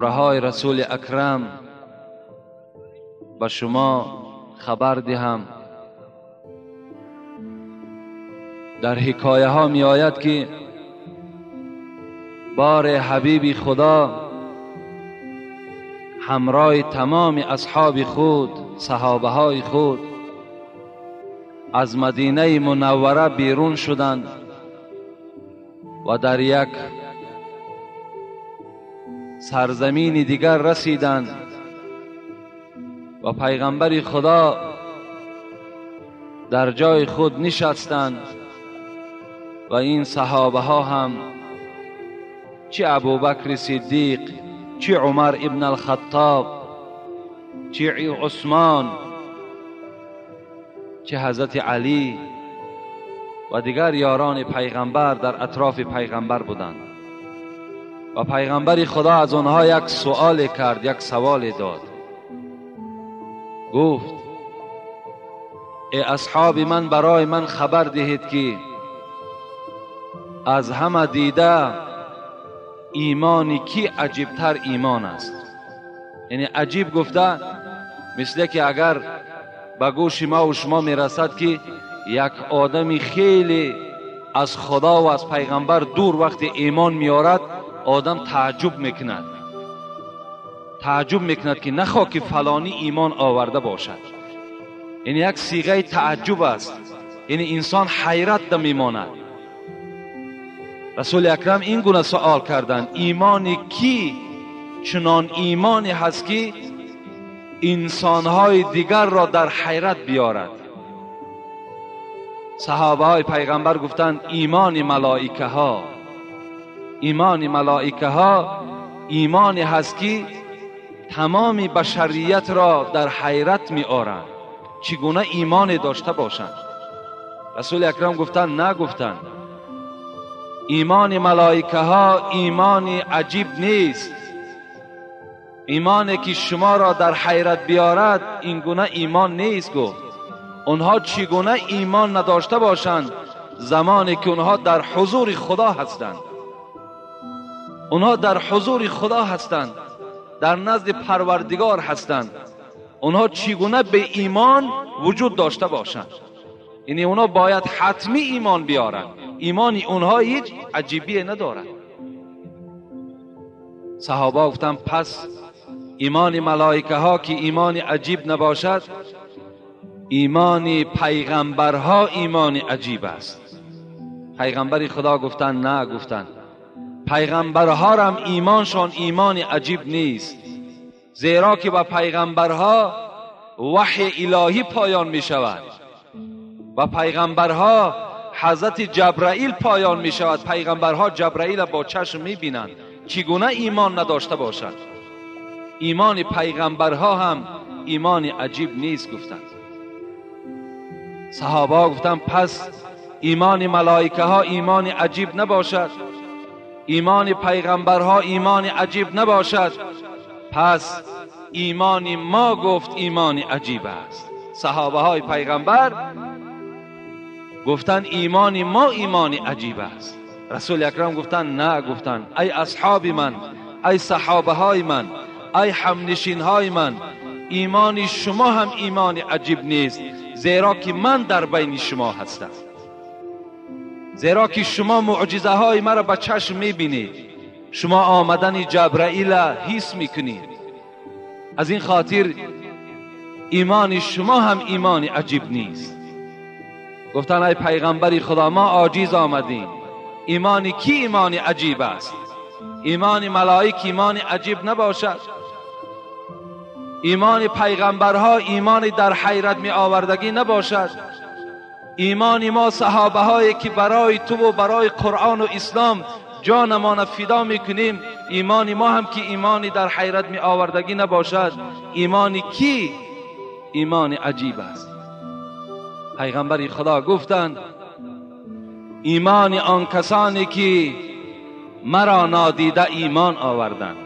رهای رسول اکرم به شما خبر دهم. در حکایه ها می آید که بار حبیب خدا همراه تمام اصحاب خود، صحابه های خود از مدینه منوره بیرون شدند و در یک سرزمین دیگر رسیدند و پیغمبر خدا در جای خود نشستند و این صحابه ها هم، چه ابوبکر صدیق، چه عمر ابن الخطاب، چه عثمان، چه حضرت علی و دیگر یاران پیغمبر در اطراف پیغمبر بودند و پیغمبر خدا از آنها یک سوال کرد، یک سوال داد. گفت ای اصحاب من، برای من خبر دهید که از همه دیده ایمانی کی عجیبتر ایمان است. یعنی عجیب گفته مثل که اگر به گوش ما و شما میرسد که یک آدمی خیلی از خدا و از پیغمبر دور وقتی ایمان میارد، آدم تعجب میکند که نخوا که فلانی ایمان آورده باشد. یعنی یک صیغه تعجب است، یعنی انسان حیرت میماند. رسول اکرم این گونه سوال کردند: ایمانی کی چنان ایمانی هست که انسانهای دیگر را در حیرت بیارد؟ صحابه های پیغمبر گفتند ایمان ملائکه ها. ایمان ملائکه ها ایمانی هست که تمام بشریت را در حیرت می آرند چگونه ایمان داشته باشند. رسول اکرم گفتند نه، گفتند ایمان ملائکه ها ایمانی عجیب نیست. ایمانی که شما را در حیرت بیارد این گونه ایمان نیست. گفت اونها چگونه ایمان نداشته باشند زمانی که اونها در حضور خدا هستند. اونها در حضور خدا هستند، در نزد پروردگار هستند. اونها چگونه به ایمان وجود داشته باشند؟ یعنی اونها باید حتمی ایمان بیارند. ایمانی اونها هیچ عجیبی ندارد. صحابه گفتند پس ایمان ملائکه ها که ایمان عجیب نباشد، ایمان پیغمبرها ایمان عجیب است. پیغمبر خدا گفتند نه، گفتند پیغمبرها هم ایمانشان ایمان عجیب نیست، زیرا که به پیغمبرها وحی الهی پایان می شود و پیغمبرها حضرت جبرائیل پایان می شود. پیغمبرها جبرائیل با چشم می بینند، چگونه ایمان نداشته باشد؟ ایمان پیغمبرها هم ایمان عجیب نیست. گفتند صحابه گفتند پس ایمان ملائکه ها ایمان عجیب نباشد، ایمان پیغمبرها ایمان عجیب نباشد، پس ایمان ما گفت ایمان عجیب است. صحابه های پیغمبر گفتند ایمان ما ایمان عجیب است. رسول اکرم گفتند نه، گفتند ای اصحاب من، ای صحابه های من، ای همنشین های من، ایمان شما هم ایمان عجیب نیست، زیرا که من در بین شما هستم، زیرا که شما معجزه های مرا به چشم میبینید، شما آمدن جبرائیل حس میکنید. از این خاطر ایمان شما هم ایمان عجیب نیست. گفتن ای پیغمبر خدا ما عاجز آمدیم، ایمانی کی ایمان عجیب است؟ ایمان ملائک ایمان عجیب نباشد؟ ایمان پیغمبرها ایمان در حیرت می آوردگی نباشد؟ ایمان ما صحابه هایی که برای تو و برای قرآن و اسلام جانمان فدا میکنیم، ایمان ما هم که ایمان در حیرت می آوردگی نباشد؟ ایمان کی ایمان عجیب است؟ پیغمبر خدا گفتند ایمان آن کسانی که مرا نادیده ایمان آوردند،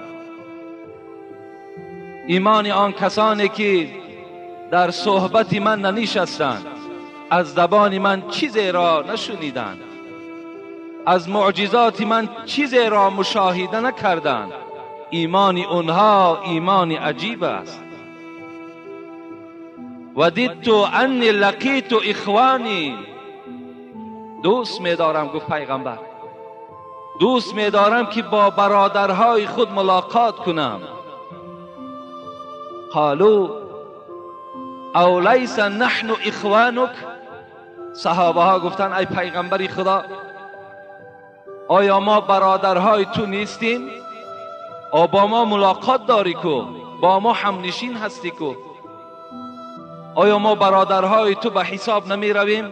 ایمان آن کسانی که در صحبت من ننشستند، از زبان من چیزی را نشنیدند، از معجزات من چیزی را مشاهده نکردند. ایمان اونها ایمان عجیب است. وددت انی لقیت اخوانی، دوست می‌دارم، گفت پیغمبر، دوست می‌دارم که با برادرهای خود ملاقات کنم. قالوا اولیس نحن اخوانک، صحابه ها گفتن ای پیغمبر خدا، آیا ما برادرهای تو نیستیم؟ آیا با ما ملاقات داری کو؟ با ما هم نشین هستی کو؟ آیا ما برادرهای تو به حساب نمی رویم؟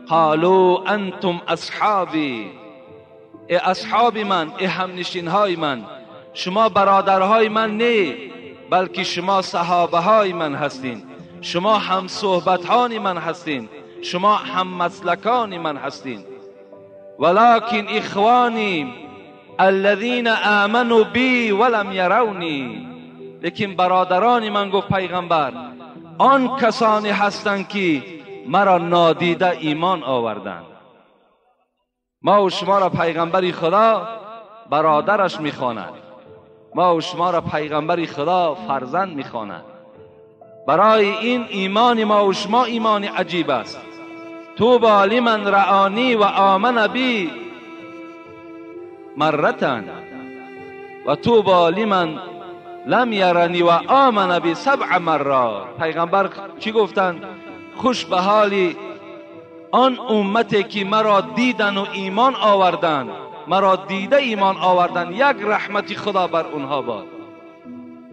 قالوا انتم اصحابی، ای اصحاب من، ای هم نشین های من، شما برادرهای من نه، بلکه شما صحابه های من هستین، شما هم صحبتان من هستین، شما هم مسلکان من هستین. ولكن اخوانی الذين آمنوا بی ولم يرونی، لیکن برادران من، گفت پیغمبر، آن کسانی هستند که مرا نادیده ایمان آوردند. ما و شما را پیغمبر خدا برادرش میخواند، ما و شما را پیغمبر خدا فرزند میخواند. برای این ایمان ما و شما ایمان عجیب است. طوبی لمن رآنی و آمن بی مرتن و طوبی لمن لم یرنی و آمن بی 7 مرات. پیغمبر چی گفتند؟ خوش به حالی آن امتی که مرا دیدن و ایمان آوردن، مرا دیده ایمان آوردن، یک رحمت خدا بر اونها باد.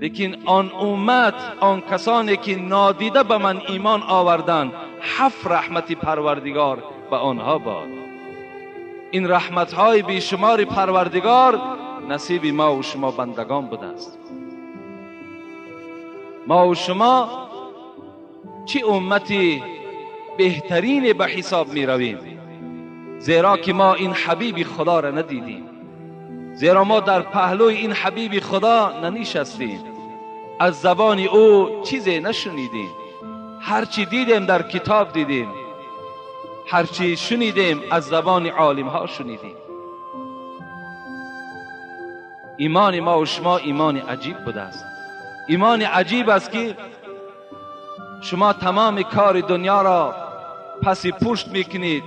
لیکن آن امت، آن کسانی که نادیده به من ایمان آوردن، 7 رحمت پروردگار به آنها باد. این رحمت های بیشمار پروردگار نصیب ما و شما بندگان بوده است. ما و شما چه امتی بهترین به حساب می رویم، زیرا که ما این حبیب خدا را ندیدیم، زیرا ما در پهلوی این حبیب خدا ننشستیم، از زبان او چیزی نشنیدیم، هرچی دیدیم در کتاب دیدیم، هرچی شنیدیم از زبان عالم ها شنیدیم. ایمان ما و شما ایمان عجیب بوده است. ایمان عجیب است که شما تمام کار دنیا را پس پشت میکنید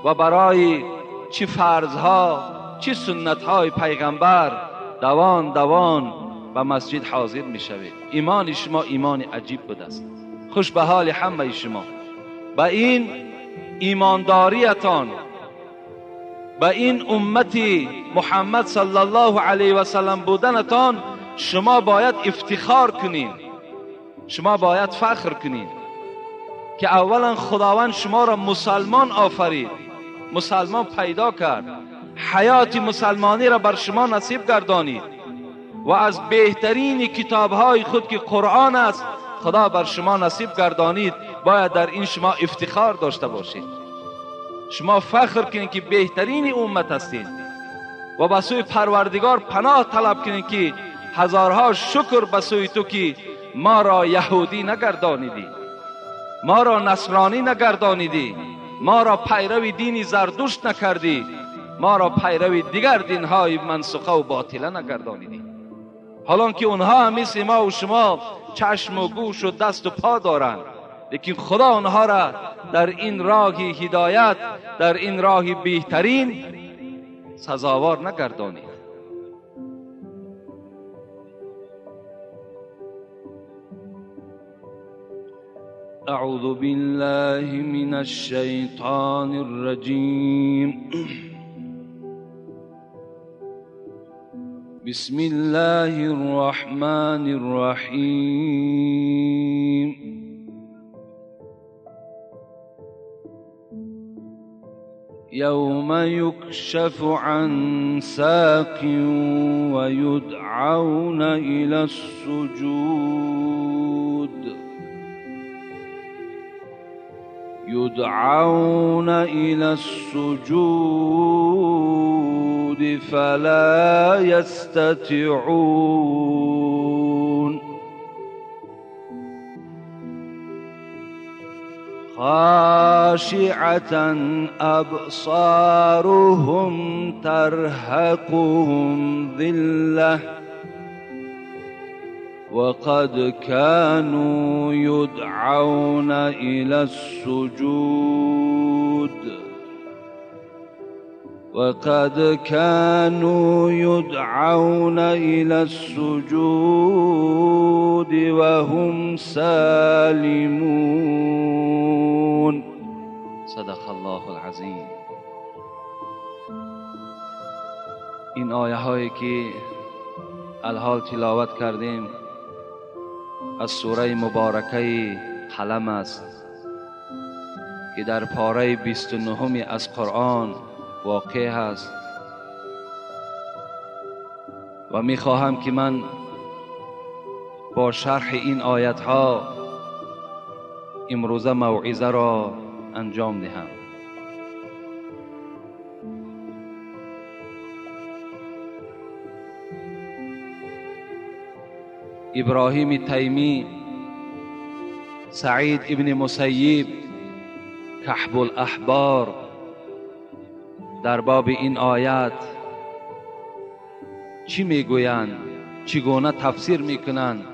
و برای چه فرضها چه سنتهای پیغمبر دوان دوان به مسجد حاضر میشوید. ایمان شما ایمان عجیب بوده است. خوش به حال همه شما. به این ایمانداریتان، به این امتی محمد صلی الله علیه و سلم بودنتان شما باید افتخار کنین، شما باید فخر کنین که اولا خداوند شما را مسلمان آفرید، مسلمان پیدا کرد، حیات مسلمانی را بر شما نصیب گردانید و از بهترین کتابهای خود که قرآن است خدا بر شما نصیب گردانید. باید در این شما افتخار داشته باشید، شما فخر کنید که بهترین امت هستید و به سوی پروردگار پناه طلب کنید که هزارها شکر به سوی تو که ما را یهودی نگردانیدی، ما را نصرانی نگردانیدی، ما را پیرو دین زردشت نکردی، ما را پیرو دیگر دینهای منسوخه و باطله نگردانیدی. حالان که اونها هم مثل ما و شما چشم و گوش و دست و پا دارند، لیکن خدا اونها را در این راه هدایت، در این راه بهترین سزاوار نگردانید. اعوذ بالله من الشیطان الرجیم. بسم الله الرحمن الرحیم. یوم یکشف عن ساق و یدعون الى السجود، يدعون إلى السجود فلا يستطيعون. خاشعة أبصارهم ترهقهم ذلة وقد كانوا يدعون إلى السجود وهم سالمون. صدق الله العظیم. این آیه هایی که الحال تلاوت کردیم از سوره مبارکه قلم است که در پاره 29 از قرآن واقع هست و می خواهم که من با شرح این آیت ها امروزه موعظه را انجام دهم. ابراهیم تیمی، سعید ابن مسیب، کحب الاحبار در باب این آیت چی میگویند، چگونه تفسیر میکنند،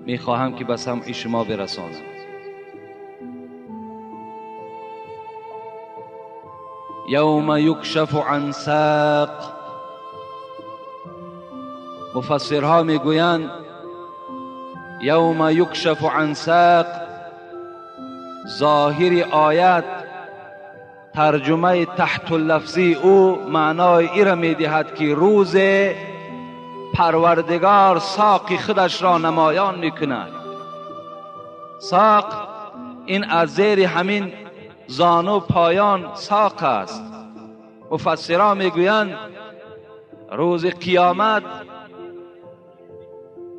میخواهم که به سمع شما برسانم. یوم یکشف عن ساق، مفسرها میگویند یوم یکشف عن ساق، ظاهر آیت ترجمه تحت اللفظی او معنای ای را میدهد که روز پروردگار ساق خودش را نمایان میکند. ساق این از زیر همین زانو پایان ساق است. مفسران میگویند روز قیامت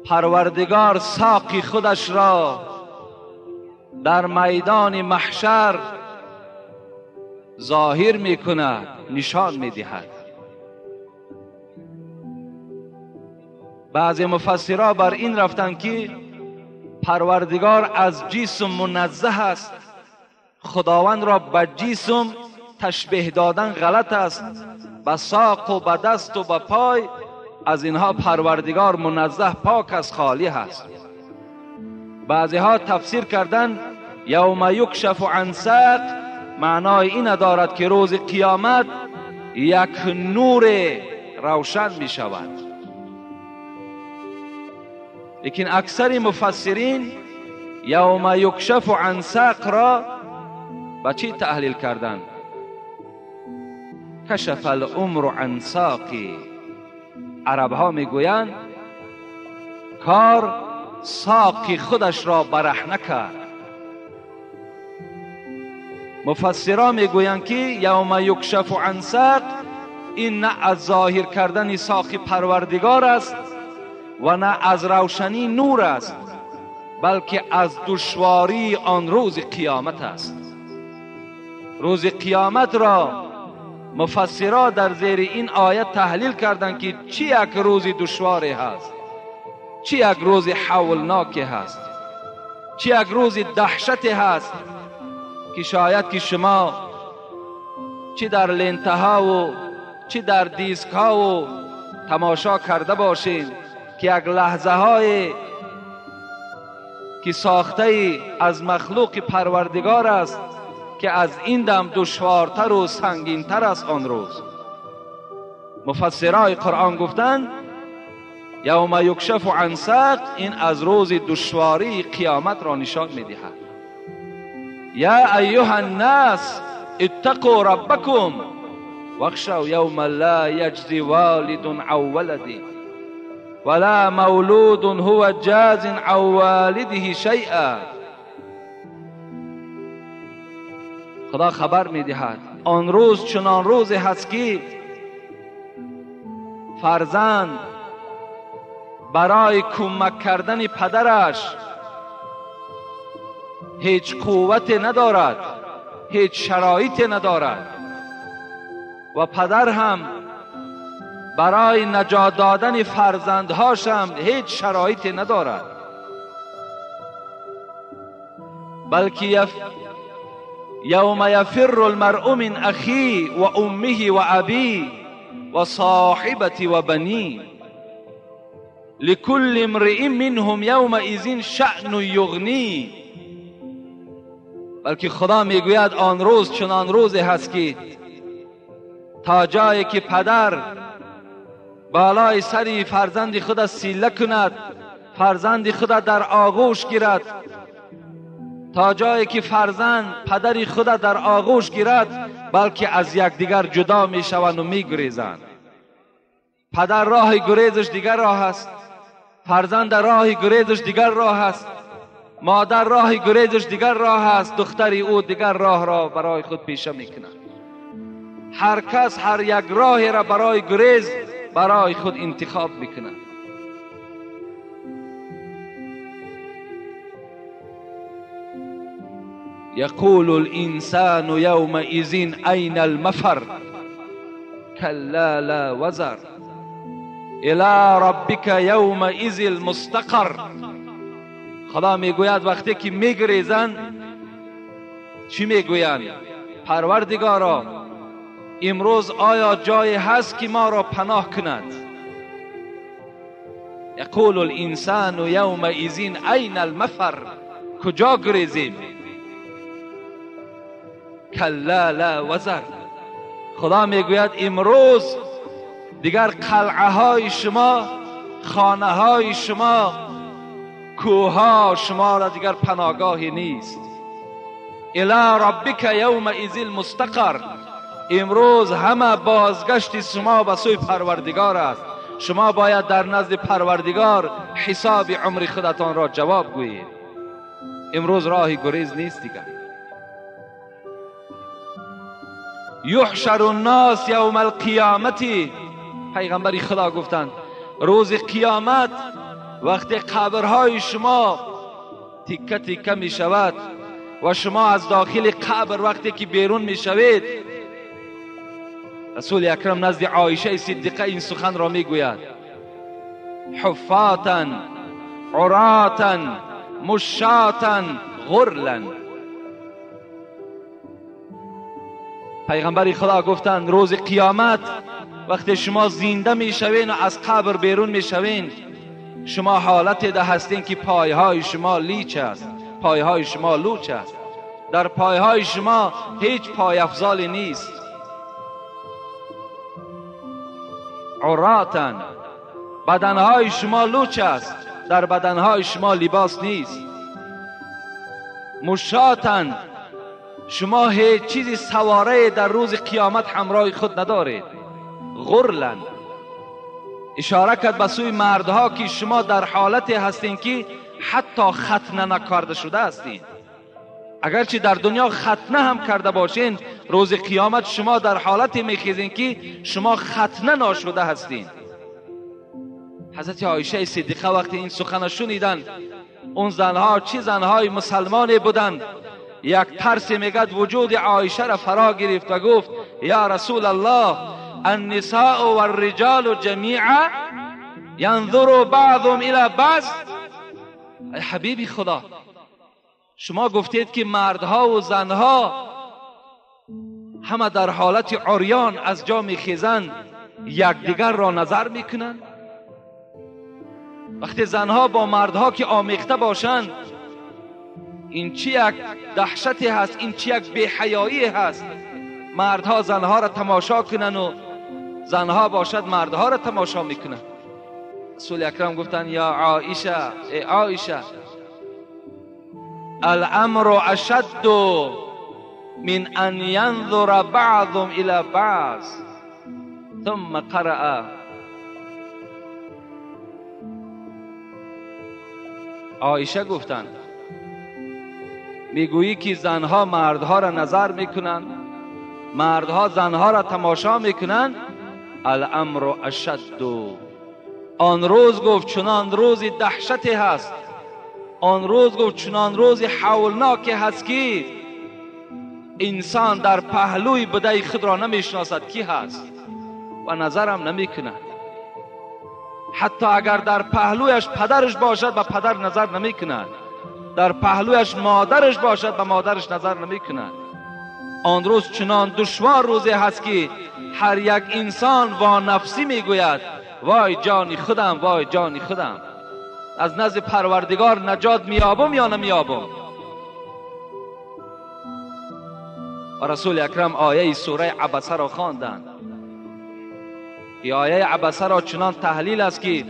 پروردگار ساق خودش را در میدان محشر ظاهر میکند، نشان میدهد. بعضی مفسرها بر این رفتند که پروردگار از جسم منزه است، خداوند را به جسم تشبیه دادن غلط است، به ساق و به دست و به پای از اینها پروردگار منزه، پاک از، خالی است. بعضی ها تفسیر کردن یوم یکشف عن ساق معنای این دارد که روز قیامت یک نور روشن می شود. لیکن اکثر مفسرین یوم یکشف عن ساق را با چی تحلیل کردن؟ کشف الامر عن ساقی. عرب ها می گویند کار ساقی خودش را برهنه کرد. مفسران می گویند که یوم یکشف عن ساق این نه از ظاهر کردن ساق پروردگار است و نه از روشنی نور است، بلکه از دشواری آن روز قیامت است. روز قیامت را مفسران در زیر این آیت تحلیل کردند که چی یک روز دشواری هست، چی یک روز هولناکی هست، چی یک روز دهشتی هست که شاید که شما چی در لنتها و چی در دیسک ها و تماشا کرده باشین که یک لحظه های که ساخته از مخلوق پروردگار است که از این دم دشوارتر و سنگینتر است آن روز. مفسرای قرآن گفتند یوم یکشف عن ساق این از روز دشواری قیامت را نشان می‌دهد. یا ایها الناس اتقوا ربکم واخشوا یوما لا یجزی والد عن ولده ولا مولود هو جاز عن والده شیئا. خدا خبر می‌دهد آن روز چنان روزی هست که فرزند برای کمک کردن پدرش هیچ قوت ندارد، هیچ شرایطی ندارد و پدر هم برای نجات دادن فرزندهاش هم هیچ شرایطی ندارد، بلکه یوم یفر المرء من اخی و امه و ابی و صاحبتی و بنی لكل امرئ منهم یومئذ شأن یغنی. بلکه خدا میگوید آن روز چنان روزی هست که تا جایی که پدر بالای سری فرزند خود سیله کند، فرزند خود در آغوش گیرد، تا جایی که فرزند پدر خود در آغوش گیرد، بلکه از یکدیگر جدا می شوند و می گریزند. پدر راه گریزش دیگر راه است، فرزند راه گریزش دیگر راه است، مادر راه گریزش دیگر راه است، دختری او دیگر راه را برای خود پیشه میکند. هر کس هر یک راهی را برای گریز برای خود انتخاب میکند. یقول الانسان یومئذ این المفر کلا لا وزر الی ربک یومئذ المستقر. خدا میگوید وقتی که میگریزند چی میگویند؟ پروردگارا امروز آیا جای هست که ما را پناه کند؟ یقول الانسان یومئذ این المفر، کجا گریزیم؟ کلا لا وزر. خدا میگوید امروز دیگر قلعه های شما، خانه های شما، کوه ها شما را دیگر پناهگاهی نیست. الی ربک یومئذ المستقر. امروز همه بازگشت شما به سوی پروردگار است. شما باید در نزد پروردگار حساب عمر خودتان را جواب گویید. امروز راهی گریز نیست دیگر. یحشر الناس یوم القیامت. پیغمبر خدا گفتند روز قیامت وقتی قبرهای شما تیکه تیکه می شود و شما از داخل قبر وقتی که بیرون می شوید، رسول اکرم نزد عایشه صدیقه این سخن را می گوید: حفاتا عراتا مشاتا غرلا. پیغمبر خدا گفتند روز قیامت وقتی شما زنده می شوین و از قبر بیرون می شوین، شما حالت ده هستین که پایهای شما لیچ است، پایهای شما لوچ است، در پایهای شما هیچ پای افضالی نیست. عراتا، بدنهای شما لوچ است، در بدنهای شما لباس نیست. مشاتا، شما هیچ چیزی سواره در روز قیامت همراه خود ندارید. غرلا، اشاره کرد به سوی مردها که شما در حالتی هستین که حتی ختنه نکرده شده هستین. اگرچه در دنیا ختنه هم کرده باشین، روز قیامت شما در حالتی میخیزین که شما ختنه نشده هستین. حضرت عایشه صدیقه وقتی این سخن شنیدن، اون زنها چه زنهای مسلمانی بودند، یک ترس میگد وجود عایشه را فرا گرفت و گفت: یا رسول الله، النساء والرجال جمیعا ينظر بعضهم الى بعض. ای حبیبی خدا، شما گفتید که مردها و زنها همه در حالت عریان از جا میخیزند، یکدیگر را نظر میکنند. وقتی زنها با مردها که آمیخته باشند، این چی یک دهشتی هست، این چی یک بی‌حیایی هست. مردها زنها را تماشا کنن و زنها باشد مردها را تماشا میکنن. رسول اکرم گفتن: یا عایشه، ای عایشه، الامر اشد من ان ينظر بعضهم الى بعض. ثم قرأ. عایشه گفتن میگویی که زنها مردها را نظر میکنن، مردها زنها را تماشا میکنن. الامر اشد. آن روز گفت چنان روز دهشتی هست، آن روز گفت چنان روز هولناکی هست که انسان در پهلوی بدای خود را نمیشناسد کی هست و نظرم نمیکند. حتی اگر در پهلویش پدرش باشد به پدر نظر نمیکند، در پهلویش مادرش باشد به مادرش نظر نمیکند. آن روز چنان دشوار روزی هست که هر یک انسان با نفسی میگوید وای جانی خودم، وای جانی خودم. از نزد پروردگار نجات میابم یا نمیابم؟ و رسول اکرم آیه سوره عبسه را خواندند. این آیه عبسه را چنان تحلیل است که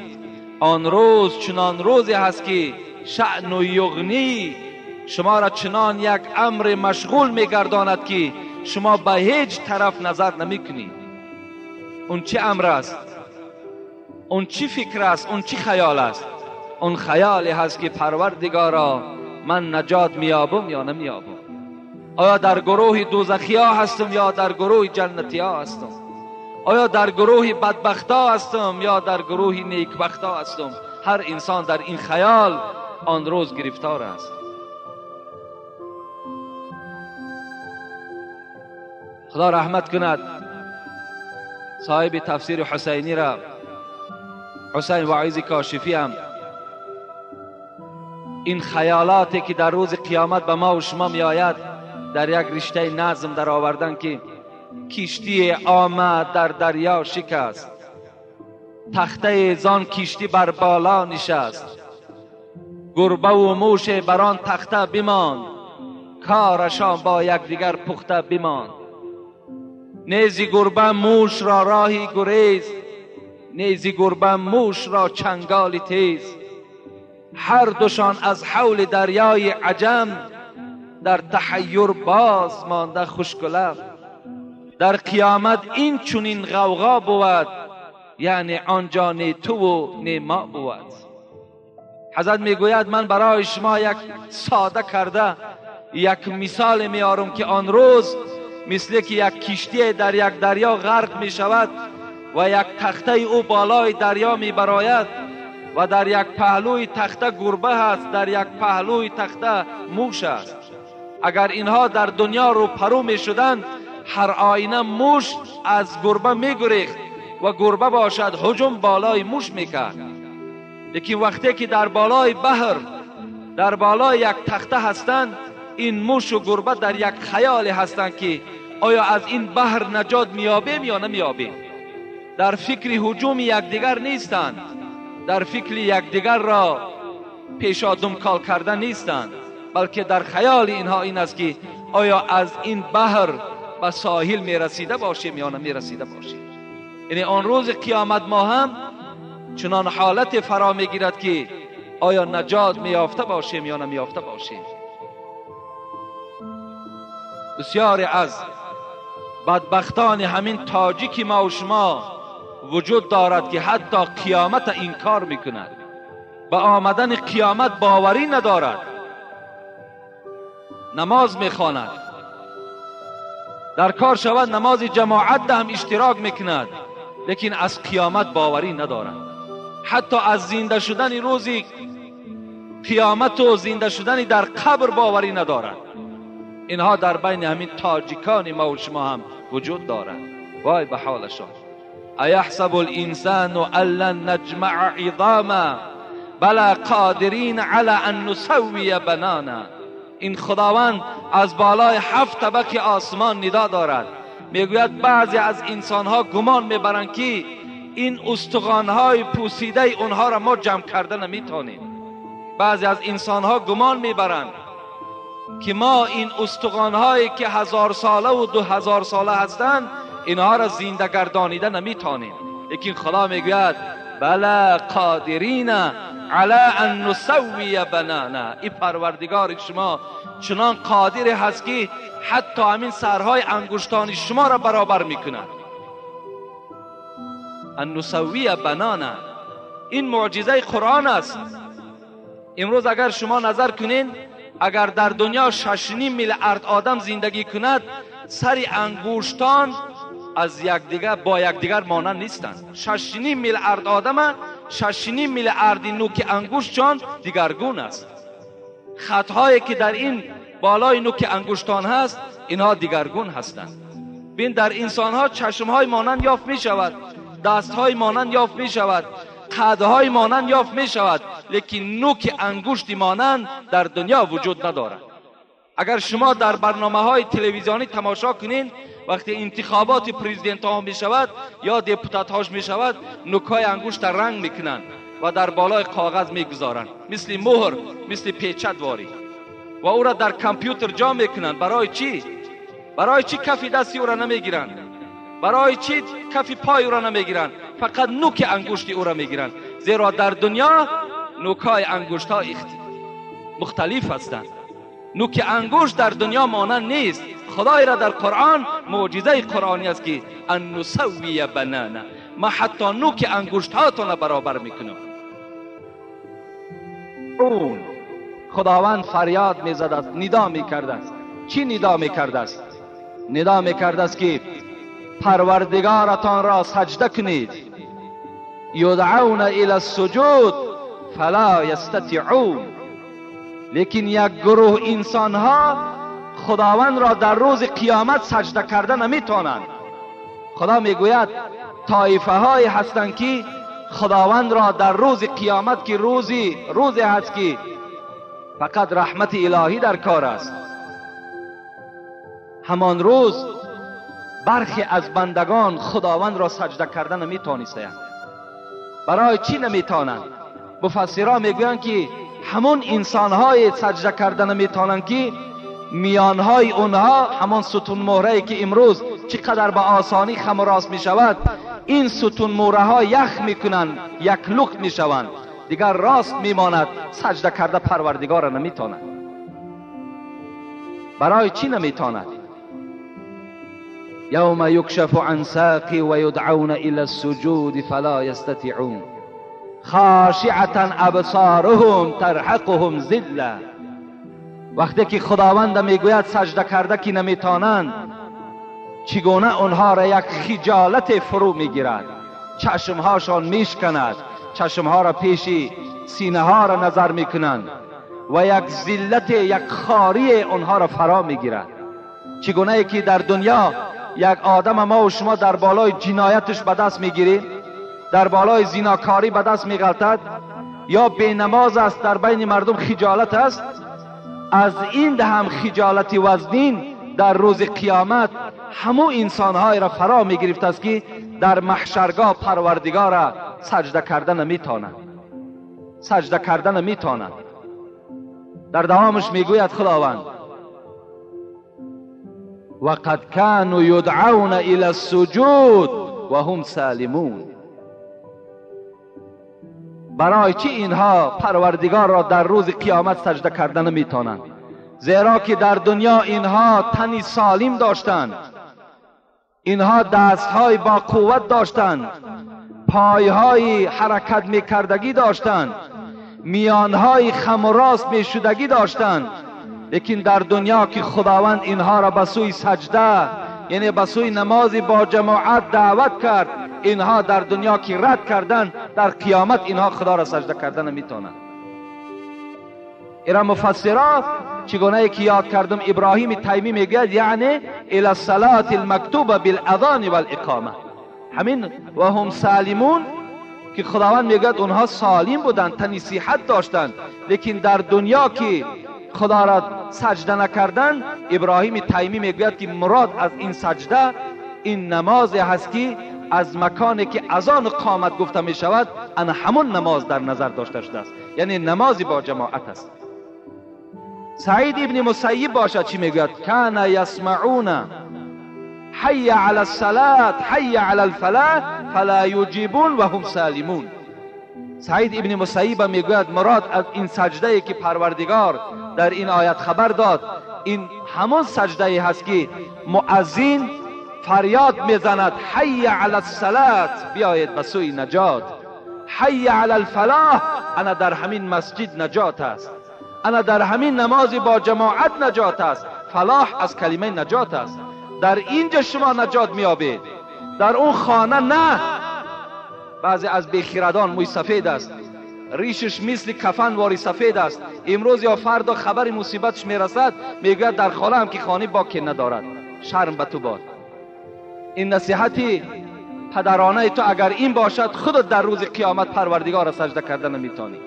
آن روز چنان روزی هست که شأن و یغنی شما را چنان یک امر مشغول میگرداند که شما به هیچ طرف نظر نمیکنید. اون چه امر است؟ اون چی فکر است؟ اون چی خیال است؟ اون خیالی هست که پروردگارا من نجات میابم یا نمیابم؟ آیا در گروه دوزخی ها هستم یا در گروه جنتی ها هستم؟ آیا در گروه بدبخت ها هستم یا در گروه نیکبخت ها هستم؟ هر انسان در این خیال آن روز گرفتار است. خدا رحمت کند صاحب تفسیر حسینی را، حسین واعظ کاشفی هم این خیالاتی که در روز قیامت به ما و شما می آید در یک رشته نظم در آوردن که کشتی آمد در دریا شکست، تخته زان کشتی بر بالا نشست، گربه و موش بران تخته بماند، کارشان با یکدیگر پخته بماند. نیزی گربه موش را راهی گریز، نیزی گربه موش را چنگالی تیز، هر دوشان از حول دریای عجم، در تحیر باز مانده خشک و لب. در قیامت این چنین غوغا بود، یعنی آنجا نه تو و نه ما بود. حضرت میگوید من برای شما یک ساده کرده یک مثال میارم که آن روز مثل که یک کشتی در یک دریا غرق می شود و یک تخته او بالای دریا می براید و در یک پهلوی تخته گربه هست، در یک پهلوی تخته موش است. اگر اینها در دنیا رو پرو می شدن، هر آینه موش از گربه می گریخت و گربه باشد هجوم بالای موش می کرد. لیکن وقتی که در بالای بحر در بالای یک تخته هستند، این موش و گربه در یک خیال هستند که آیا از این بحر نجات میابیم یا نمیابیم. در فکر هجوم یکدیگر نیستند، در فکر یکدیگر را پیشادم کال کردن نیستند، بلکه در خیال اینها این است که آیا از این بحر به ساحل میرسیده باشیم یا نمیرسیده باشیم. یعنی آن روز قیامت ما هم چنان حالت فرا میگیرد که آیا نجات میافته باشیم یا نمیافته باشیم. بسیاری از بدبختان همین تاجیک ما و شما وجود دارد که حتی قیامت انکار میکند، به آمدن قیامت باوری ندارد، نماز میخواند، در کار شود نماز جماعت ده هم اشتراک میکند، لیکن از قیامت باوری ندارد. حتی از زنده شدن روزی قیامت و زنده شدن در قبر باوری ندارد. اینها در بین همین تاجیکان ما و شما هم وجود دارد. وای به حالشان. ایحسب الانسان ان لن نجمع عظاما بلا قادرین علی ان نسوی بنانا. این خداوند از بالای 7 طبقه آسمان ندا دارد، میگوید بعضی از انسانها گمان میبرند که این استخوانهای پوسیده اونها را ما جمع کرده نمیتونیم. بعضی از انسانها گمان میبرند که ما این استخوانهایی که 1000 ساله و 2000 ساله هستند اینها را زنده گردانیده نمیتونیم. لیکن خدا میگوید بلا قادرین علی ان نسوی بنانا. این پروردگار شما چنان قادر هست که حتی همین سرهای انگشتان شما را برابر میکند. ان نسوی بنانا، این معجزه قرآن است. امروز اگر شما نظر کنین، اگر در دنیا 6.5 میلیارد آدم زندگی کند، سر انگشتان از یکدیگر با یکدیگر مانند نیستند. 6.5 میلیارد آدم، 6.5 میلیارد نوک انگشتان دیگرگون است. خطهایی که در این بالای نوک انگشتان هست اینها دیگرگون هستند. بین در انسانها چشمهای مانند یافت می شود، دستهای مانند یافت می شود، قدهای مانند یافت می شود، لیکن نوک انگشت مانند در دنیا وجود ندارد. اگر شما در برنامه‌های تلویزیونی تماشا کنین، وقتی انتخابات پرزیدنت ها می شود یا دپوتات هاش می شود، نوکای انگشت رنگ میکنن و در بالای کاغذ میگذارن، مثل مهر، مثل پیچت واری، و او را در کامپیوتر جا میکنن. برای چی؟ برای چی کف دستی او را نمیگیرن؟ برای چی کف پای او را نمیگیرن؟ فقط نوک انگشت او را میگیرن. زیرا در دنیا نوکای انگشت ها مختلف هستند. نوک انگشت در دنیا مانند نیست. خدای را در قرآن، معجزه قرآنی است که ان نسوی بنانا، ما حتی نوک انگشت هاتون برابر میکنم. اون خداوند فریاد میزد است، ندا میکرده است. چی ندا میکرده است؟ ندا میکرده است که پروردگارتان را سجده کنید. یدعون الی السجود فلا یستطیعون. لیکن یک گروه انسان ها خداوند را در روز قیامت سجده کرده نمیتونند. خدا میگوید طایفه های هستند که خداوند را در روز قیامت، که روزی هست که فقط رحمت الهی در کار است، همان روز برخی از بندگان خداوند را سجده کرده نمیتونستند. برای چی نمیتونند؟ مفسران میگویند که همون انسانهای سجده کرده نمیتونند که میانهای اونها همان ستون مهره که امروز چقدر به آسانی خم و راست میشود، این ستون مهره ها یخ میکنند، یک لخت میشوند، دیگر راست میماند. سجده کرده پروردگار نمیتونند. برای چی نمیتونند؟ یوم یکشف عن ساق و یدعون الی السجود فلا یستطیعون خاشعة ابصارهم ترهقهم ذله. وقتی که خداوند میگوید سجده کرده که نمیتونند، چگونه آنها را یک خجالت فرو میگیرد، چشمهاشان میشکند، چشمها را پیش سینه ها را نظر میکنند و یک ذلت، یک خاری آنها را فرا میگیرد. چگونه ای که در دنیا یک آدم ما و شما در بالای جنایتش به دست میگیریم، در بالای زیناکاری به دست میغلطد، یا بی نماز است، در بین مردم خجالت است، از این ده هم خجالت وزنین در روز قیامت همو انسانهای را فرا میگرفت است که در محشرگاه پروردگار را سجده کردن نمیتونند. سجده کردن نمیتونند. در دوامش میگوید خداوند وقد كانوا يدعون الى السجود وهم سالمون. برای چی اینها پروردگار را در روز قیامت سجده کردن نمیتونند؟ زیرا که در دنیا اینها تنی سالم داشتند، اینها دستهای با قوت داشتند، پایهای حرکت میکردگی داشتند، میانهای خم و راست میشدگی داشتند. لیکن در دنیا که خداوند اینها را به سوی سجده، یعنی به سوی نماز با جماعت دعوت کرد، اینها در دنیا که رد کردن، در قیامت اینها خدا را سجده کردن نمیتونند. ایرا مفسران چگونه که یاد کردم، ابراهیم تیمی میگه یعنی الی الصلاة المکتوبه بالاذان والاقامه. همین و هم سالمون که خداوند میگه اونها سالم بودند، تنی صحت داشتند، لیکن در دنیا که خدا را سجده نکردن، ابراهیم تیمی میگوید که مراد از این سجده این نماز هست که از مکانی که اذان و قامت گفته می شود ان همون نماز در نظر داشته شده است، یعنی نمازی با جماعت است. سعید ابن مسیب باشد چی میگوید؟ کان یسمعون حی علی الصلاة حی علی الفلاح فلا یجیبون و هم سالمون. سعید ابن مسیب میگوید مراد از این سجده که پروردگار در این آیت خبر داد، این همون سجده هست که مؤذن فریاد میزند حی علی الصلاة، بیایید به سوی نجات، حی علی الفلاح، انا در همین مسجد نجات است، انا در همین نماز با جماعت نجات است. فلاح از کلمه نجات است. در اینجا شما نجات میابید، در اون خانه نه. بعضی از بیخیردان موی سفید است، ریشش مثل کفن واری سفید است، امروز یا فردا خبر مصیبتش میرسد میگوید در خانه هم که خانه باکی ندارد. شرم به تو باد. این نصیحتی پدرانه تو اگر این باشد، خودت در روز قیامت پروردگار را سجده کردن نمیتونی.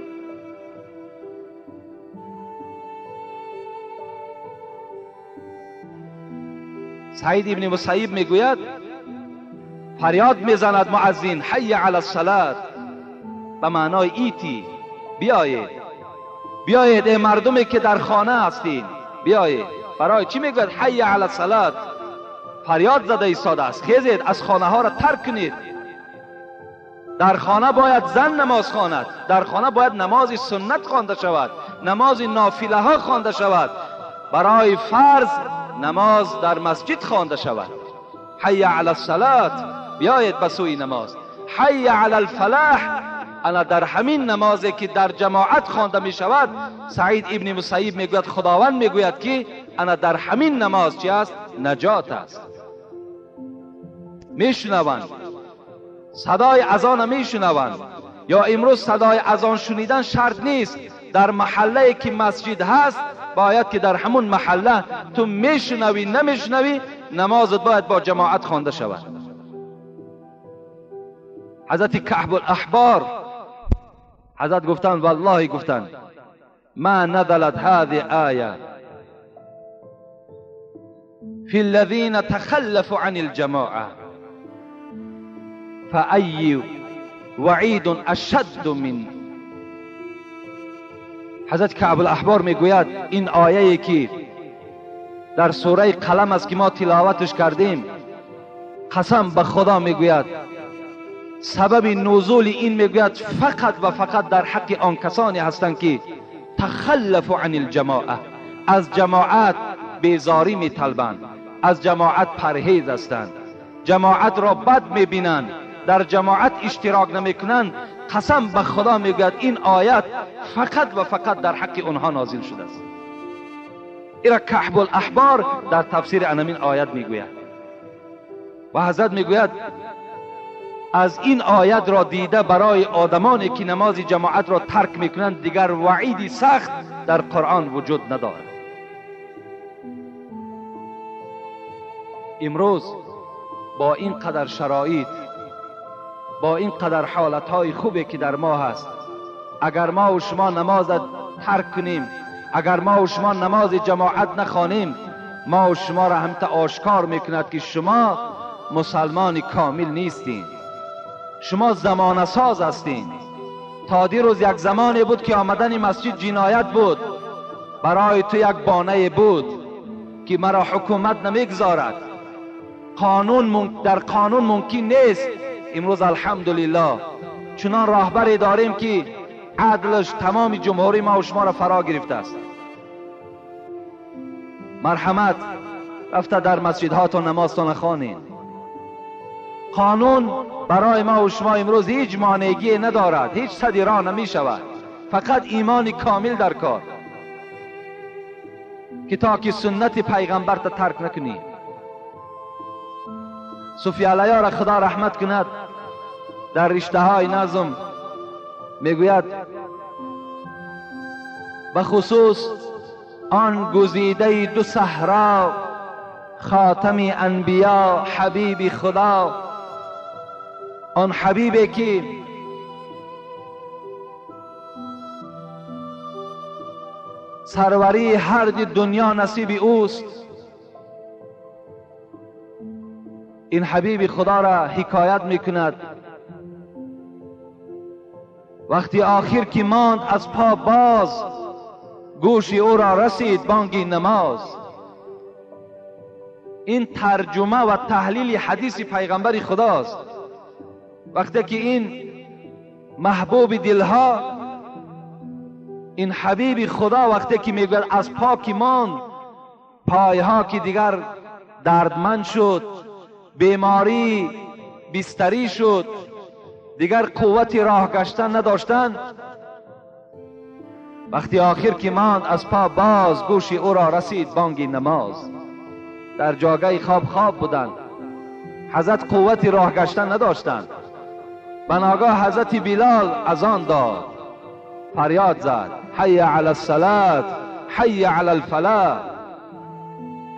سعید ابن مسیب میگوید فریاد میزند مؤذن حی علی الصلاة، به معنای ایتی، بیایید ای مردمی که در خانه هستین بیایید. برای چی میگوید حی علی الصلاة؟ فریاد زده ایستاده است خیزید از خانه ها را ترک کنید. در خانه باید زن نماز خواند، در خانه باید نماز سنت خوانده شود، نماز نافله ها خوانده شود، برای فرض نماز در مسجد خوانده شود. حی علی الصلاة، بیایید به سوی نماز. حی علی الفلاح، انا در همین نمازی که در جماعت خوانده می شود، سعید ابن مسیب میگوید خداوند میگوید که انا در همین نماز چی است؟ نجات است. میشنوند صدای اذان، میشنوند. یا امروز صدای اذان شنیدن شرط نیست، در محله که مسجد هست باید که در همون محله تو میشنوی نمیشنوی نمازت باید با جماعت خوانده شود. حضرت کعب الاحبار حضرت گفتند والله گفتند ما نزلت هذه آیه فی الذین تخلفوا عن الجماعه فأی وعید اشد من. حضرت کعب الاحبار میگوید این آیه که در سوره قلم است که ما تلاوتش کردیم، قسم به خدا میگوید سبب نزول این میگوید فقط و فقط در حق آن کسانی هستند که تخلفوا عن الجماعه، از جماعت بیزاری میطلبند، از جماعت پرهیز هستند، جماعت را بد میبینند، در جماعت اشتراک نمیکنند. قسم به خدا میگوید این آیت فقط و فقط در حق اونها نازل شده است. ایرا کعب الاحبار در تفسیر انمین آیت میگوید و حضرت میگوید از این آیت را دیده برای آدمانی که نماز جماعت را ترک میکنند دیگر وعیدی سخت در قرآن وجود ندارد. امروز با این قدر شرایط، با این قدر حالتهای خوبی که در ما هست، اگر ما و شما نماز ترک کنیم، اگر ما و شما نماز جماعت نخوانیم، ما و شما را همتا آشکار میکند که شما مسلمان کامل نیستین، شما زمان ساز هستین. تا دیروز یک زمانی بود که آمدن مسجد جنایت بود، برای تو یک بانه بود که مرا حکومت نمیگذارد، در قانون ممکن نیست. امروز الحمدلله چنان راهبری داریم که عدلش تمام جمهوری ما و شما را فرا گرفته است. مرحمت، رفته در مسجدهاتون نمازتون نخوانین. قانون برای ما و شما امروز هیچ مانعگی ندارد، هیچ صدی راه نمی شود، فقط ایمان کامل در کار که تا که سنت پیغمبر تا ترک نکنی. صوفی علیه را خدا رحمت کند در رشته های نظم میگوید به خصوص آن گزیده دو صحرا خاتم انبیا حبیب خدا، آن حبیبی که سروری هر دنیا نصیب اوست. این حبیب خدا را حکایت میکند وقتی آخر که ماند از پا باز، گوش او را رسید بانگ نماز. این ترجمه و تحلیل حدیث پیغمبر خداست. وقتی که این محبوب دلها، این حبیب خدا وقتی که میگوید از پا که ماند، پایها که دیگر دردمند شد، بیماری بستری شد، دیگر قوت راه گشتن نداشتند، وقتی آخر که ماند از پا باز، گوش او را رسید بانگ نماز. در جاگه خواب بودند، حضرت قوت راه گشتن نداشتند. بناگاه حضرت بلال اذان داد، فریاد زد حی علی الصلاة حی علی الفلاح.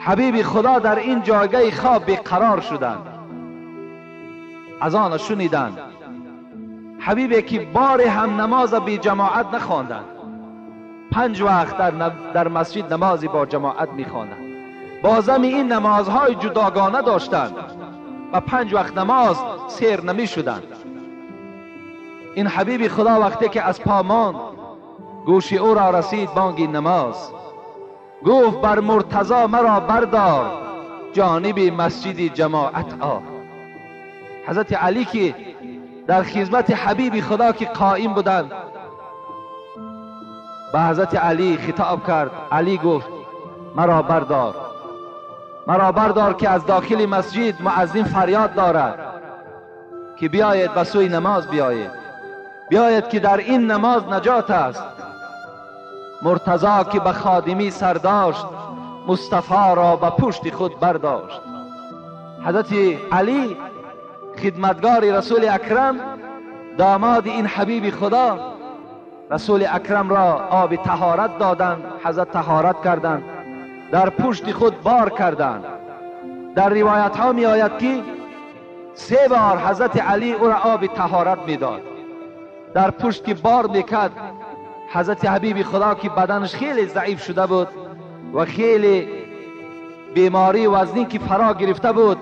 حبیب خدا در این جاگه خواب بیقرار شدند، اذان شنیدند. حبیبی که بار هم نماز بی جماعت نخواندند، 5 وقت در مسجد نمازی با جماعت میخواندند. بازم این نمازهای جداگانه داشتند و 5 وقت نماز سیر نمی شدند. این حبیب خدا وقتی که از پا ماند، گوش او را رسید بانگ نماز، گفت بر مرتضی مرا بردار، جانب مسجد جماعت آ. حضرت علی که در خدمت حبیب خدا که قائم بودند، به حضرت علی خطاب کرد. علی گفت مرا بردار، مرا بردار که از داخل مسجد مؤذن فریاد دارد که بیاید به سوی نماز بیاید، بیاید که در این نماز نجات است. مرتضی که به خادمی سر داشت، مصطفی را به پشت خود برداشت. حضرت علی خدمتگار رسول اکرم، داماد این حبیب خدا، رسول اکرم را آب طهارت دادند. حضرت طهارت کردند، در پشت خود بار کردند. در روایت ها می آید که 3 بار حضرت علی او را آب طهارت می داد. در پشت که بار میکرد، حضرت حبیب خدا که بدنش خیلی ضعیف شده بود و خیلی بیماری وزنی که فرا گرفته بود،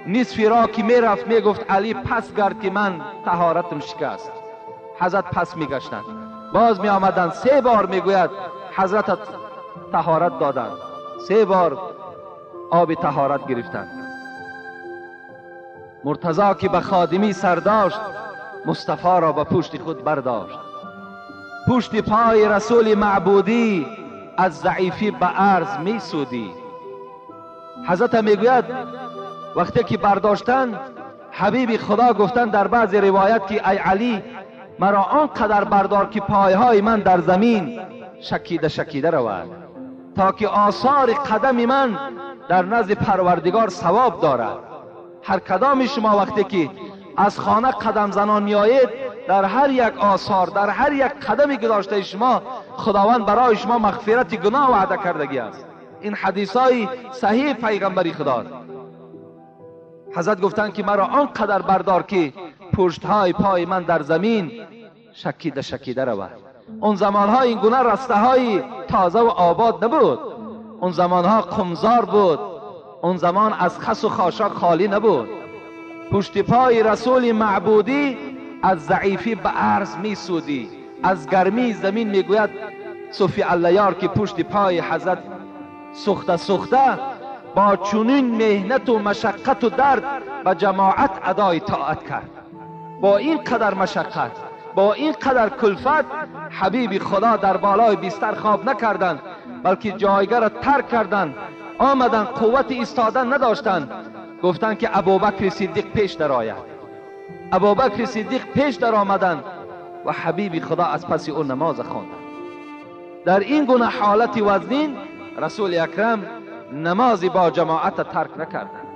نصف را که میرفت میگفت علی پس گرد که من طهارتم شکست. حضرت پس میگشتند، باز می آمدند 3 بار میگوید حضرت طهارت دادند، 3 بار آب طهارت گرفتند. مرتضی که به خادمی سر داشت، مصطفی را به پشت خود برداشت. پشت پای رسول معبودی از ضعیفی به عرض می سودی. حضرت میگوید وقتی که برداشتن حبیب خدا گفتن در بعض روایت که ای علی مرا آنقدر بردار که پایهای من در زمین شکیده شکیده رود، تا که آثار قدم من در نزد پروردگار ثواب دارد. هر کدام شما وقتی که از خانه قدم زنان میآیید، در هر یک آثار، در هر یک قدمی که داشته شما، خداوند برای شما مغفرت گناه وعده کردگی است. این حدیثای صحیح پیغمبری خدا. حضرت گفتند که مرا آنقدر بردار که پشتهای پای من در زمین شکیده شکیده رود. اون زمانها این گونه رسته های تازه و آباد نبود. اون زمانها قمزار بود. اون زمان از خس و خاشاک خالی نبود. پشت پای رسول معبودی از ضعیفی به عرض می سودی. از گرمی زمین میگوید صوفی اللیار که پشت پای حضرت سخته سخته با چنین مهنت و مشقت و درد به جماعت ادای طاعت کرد. با این قدر مشقت، با این قدر کلفت، حبیب خدا در بالای بستر خواب نکردند، بلکه جایگاه را ترک کردند. آمدن قوت ایستادن نداشتند. گفتند که ابوبکر صدیق پیش در آید. ابوبکر صدیق پیش در آمدند و حبیب خدا از پس او نماز خواندند. در این گونه حالت وزنین رسول اکرم نماز با جماعت ترک نکردند.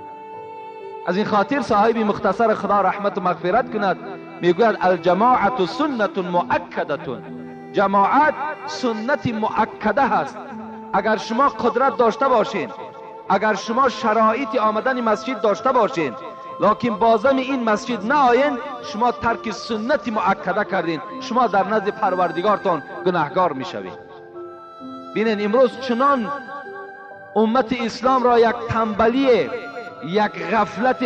از این خاطر صاحب مختصر خدا رحمت و مغفرت کند میگوید الجماعت سنت مؤکده. جماعت سنت مؤکده هست. اگر شما قدرت داشته باشین، اگر شما شرایط آمدن مسجد داشته باشین، لکن بازم این مسجد نه آین، شما ترک سنت مؤکده کردین، شما در نزد پروردگارتان گناهگار میشوید. ببینید امروز چنان امت اسلام را یک تنبلی، یک غفلت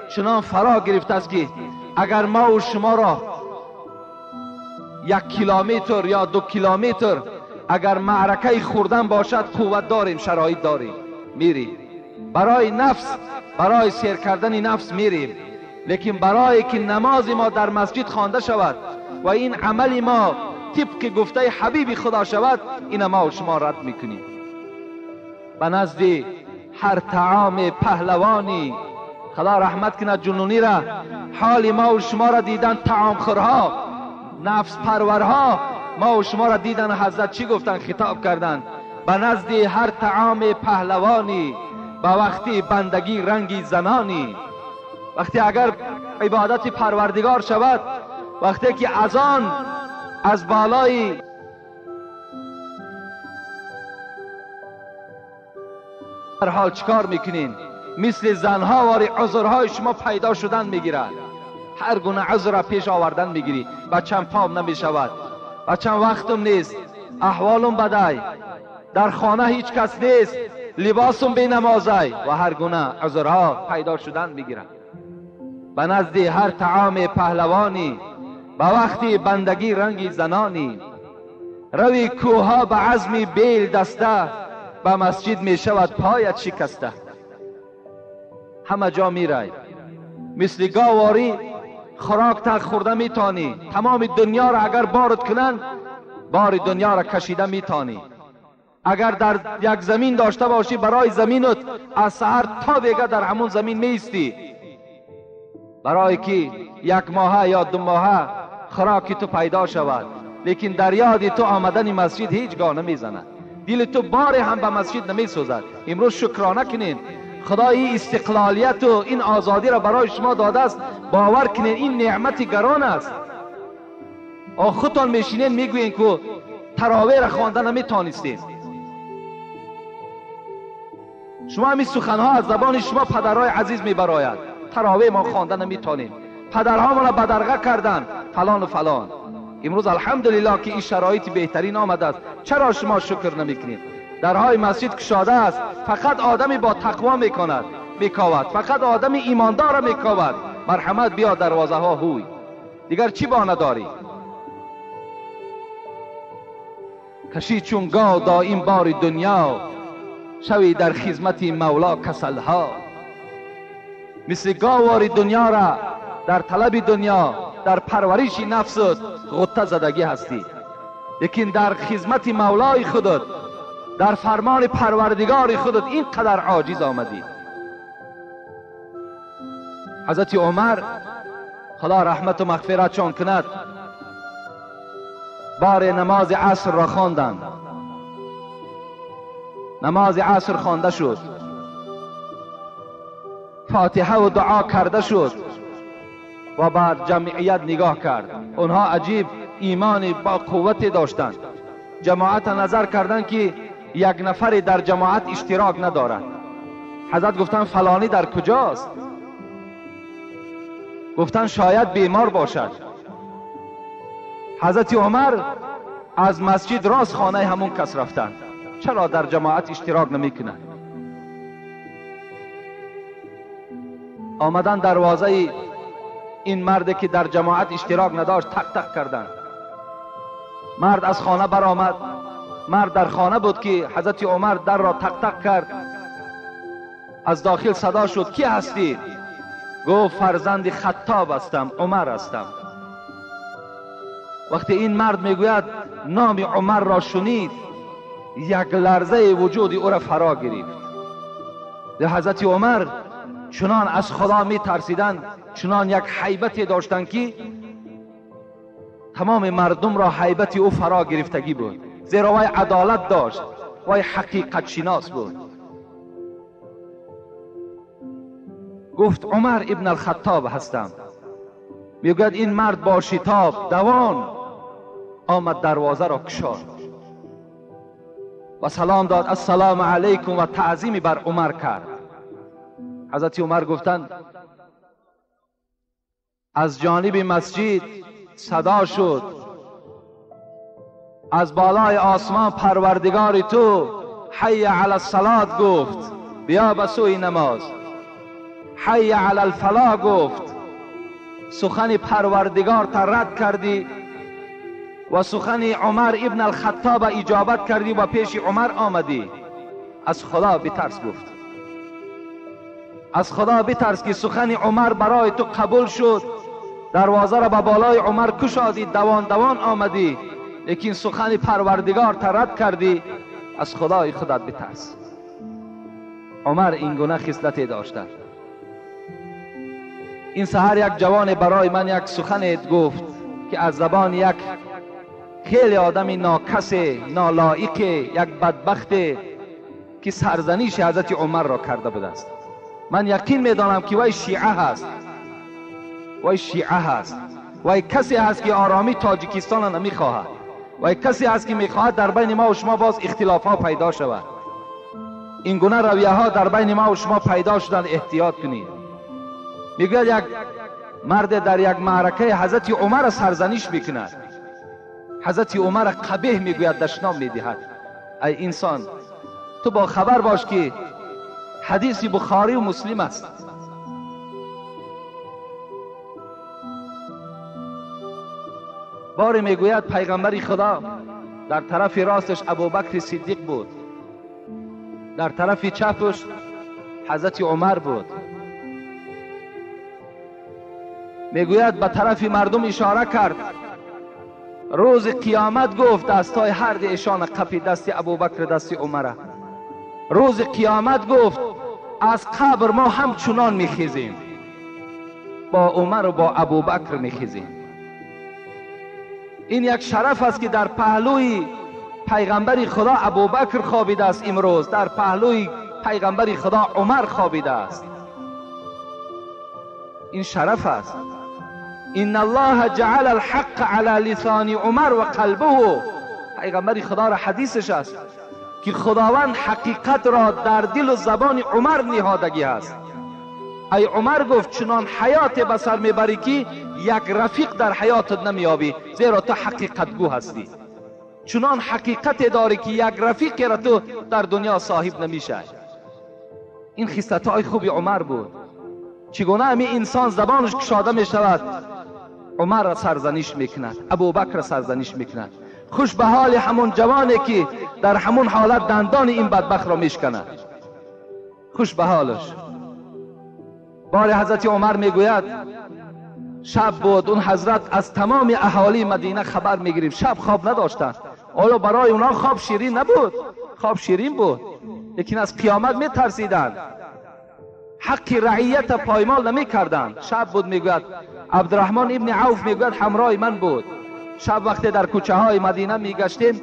چنان فرا گرفته است که اگر ما و شما را 1 کیلومتر یا 2 کیلومتر اگر معرکه خوردن باشد، قوت داریم، شرایط داریم، میریم برای نفس، برای سیر کردن نفس میریم. لیکن برای که نماز ما در مسجد خوانده شود و این عمل ما طبق گفته حبیب خدا شود، این ما و شما رد میکنیم. به نزد هر طعام پهلوانی، خدا رحمت کند جنونی را، حال ما و شما را دیدن طعام خورها، نفس پرورها، ما و شما را دیدن حضرت چی گفتن؟ خطاب کردند به نزد هر طعام پهلوانی، به وقتی بندگی رنگی زنانی. وقتی اگر عبادت پروردگار شود، وقتی که اذان از بالای هر حال چکار میکنین؟ مثل زنها واری عذرهای شما پیدا شدن میگیرد. هر گونه عذر را پیش آوردن میگیری. بچم پام نمیشود، بچم وقتم نیست، احوالم بدای، در خانه هیچ کس نیست، لباسم به نمازی و هر گونه عذرها پیدا شدن میگیرند. به نزد هر طعام پهلوانی، به وقتی بندگی رنگی زنانی. روی کوها به عزمی بیل دسته، به مسجد می شود پایت شکسته. همه جا می رای مثل گاواری خوراک تک خورده می تانی. تمام دنیا را اگر بارت کنن، بار دنیا را کشیده می تانی. اگر در یک زمین داشته باشی، برای زمینت از سحر تا دیگه در همون زمین می استی، برای که یک ماه یا 2 ماه خوراکی تو پیدا شود. لیکن در یاد تو آمدن مسجد هیچگاه نمی زند. دل تو بار هم به مسجد نمی سوزد. امروز شکرانه کنین، خدا این استقلالیت و این آزادی را برای شما داده است. باور کنین این نعمت گران است. خودتان میشینین میگوین که تراویح را خوانده نمی تانستین. شما همین سخنها از زبان شما پدرای عزیز می براید. تراویح ما خوانده نمی تانیم، پدرها ما را بدرقه کردن فلان و فلان. امروز الحمدلله که این شرایط بهترین آمده است. چرا شما شکر نمی کنید؟ درهای مسجد کشاده است. فقط آدمی با تقوا میکند میکاود، فقط آدمی ایماندار میکاود. مرحمت بیا دروازه ها هوی، دیگر چی با نداری؟ کشی چون گاو دائم بار دنیا، شوی در خدمت مولا کسلها. مثل گاواری دنیا را در طلب دنیا، در پرورش نفست غطه زدگی هستی، لیکن در خدمت مولای خودت، در فرمان پروردگار خودت اینقدر عاجز آمدی. حضرت عمر خدا رحمت و مغفرت چون کند، بار نماز عصر را خواندند. نماز عصر خوانده شد، فاتحه و دعا کرده شد و بر جمعیت نگاه کرد. اونها عجیب ایمان با قوت داشتند. جماعت نظر کردند که یک نفر در جماعت اشتراک ندارد. حضرت گفتن فلانی در کجاست؟ گفتن شاید بیمار باشد. حضرت عمر از مسجد راست خانه همون کس رفتند. چرا در جماعت اشتراک نمی کنند؟ آمدن دروازه این مرد که در جماعت اشتراک نداشت تق تق کردند. مرد از خانه برآمد. مرد در خانه بود که حضرت عمر در را تق تق کرد. از داخل صدا شد کی هستی؟ گفت فرزند خطاب هستم، عمر هستم. وقتی این مرد میگوید نام عمر را شنید، یک لرزه وجود او را فرا گرفت. حضرت عمر چنان از خدا می ترسیدند، چنان یک هیبتی داشتند که تمام مردم را هیبت او فرا گرفتگی بود. زیرا وای عدالت داشت، وای حقیقت شناس بود. گفت عمر ابن الخطاب هستم. میگوید این مرد با شتاب دوان آمد دروازه را کشاد و سلام داد، السلام علیکم، و تعظیمی بر عمر کرد. حضرت عمر گفتند از جانب مسجد صدا شد، از بالای آسمان پروردگار تو حی علی الصلاة گفت، بیا به سوی نماز. حی علی الفلاح گفت، سخن پروردگار تا رد کردی و سخن عمر ابن الخطاب اجابت کردی و پیش عمر آمدی. از خدا بترس گفت، از خدا بترس که سخن عمر برای تو قبول شد. دروازه را به بالای عمر کشادی، دوان دوان آمدی، لیکن سخن پروردگار تا رد کردی. از خدای خودت بترس. عمر این گونه خصلتی داشته. این سحر یک جوان برای من یک سخن گفت که از زبان یک خیلی آدمی ناکس، نالایق، یک بدبخت که سرزنش حضرت عمر را کرده بود است. من یقین میدانم که وای شیعه هست، وای شیعه هست، وای کسی هست که آرامی تاجیکستان را نمیخواهد، وای کسی هست که میخواهد در بین ما و شما باز اختلاف ها پیدا شود. این گونه رویه ها در بین ما و شما پیدا شدن، احتیاط کنید. میگوید یک مرد در یک معرکه حضرت عمر سرزنش میکند. حضرت عمر قبیح میگوید، دشنام میدهد. ای انسان، تو با خبر باش که حدیث بخاری و مسلم است. باری میگوید پیغمبر خدا در طرف راستش ابوبکر صدیق بود، در طرف چپش حضرت عمر بود. میگوید به طرف مردم اشاره کرد، روز قیامت گفت دستای هر دی ایشان قفی دست ابوبکر دست عمره. روز قیامت گفت از قبر ما هم چنان میخیزیم، با عمر و با ابوبکر میخیزیم. این یک شرف است که در پهلوی پیغمبر خدا ابوبکر خوابیده است، امروز در پهلوی پیغمبر خدا عمر خوابیده است. این شرف است. ان الله جعل الحق على لسان عمر و قلبه. پیغمبر خدا را حدیثش است که خداوند حقیقت را در دل و زبان عمر نهادگی است. ای عمر گفت چنان حیات بسر میبری که یک رفیق در حیاتت نمیابی، زیرا تو حقیقت گو هستی. چنان حقیقت داری که یک رفیق را تو در دنیا صاحب نمیشه. این خصلت های خوبی عمر بود. چگونه همی انسان زبانش کشاده می شود، عمر را سرزنش میکند، ابوبکر را سرزنش میکند. خوش به حال همون جوانی که در همون حالت دندان این بدبخت را میشکند، خوش به حالش. بار حضرت عمر میگوید شب بود، اون حضرت از تمام اهالی مدینه خبر میگرفت، شب خواب نداشتند. آیا برای اونا خواب شیرین نبود؟ خواب شیرین بود، لیکن از قیامت میترسیدند، حق رعیت پایمال نمیکردند. شب بود. میگوید عبدالرحمن ابن عوف میگوید همراه من بود. شب وقتی در کوچه های مدینه میگشتیم،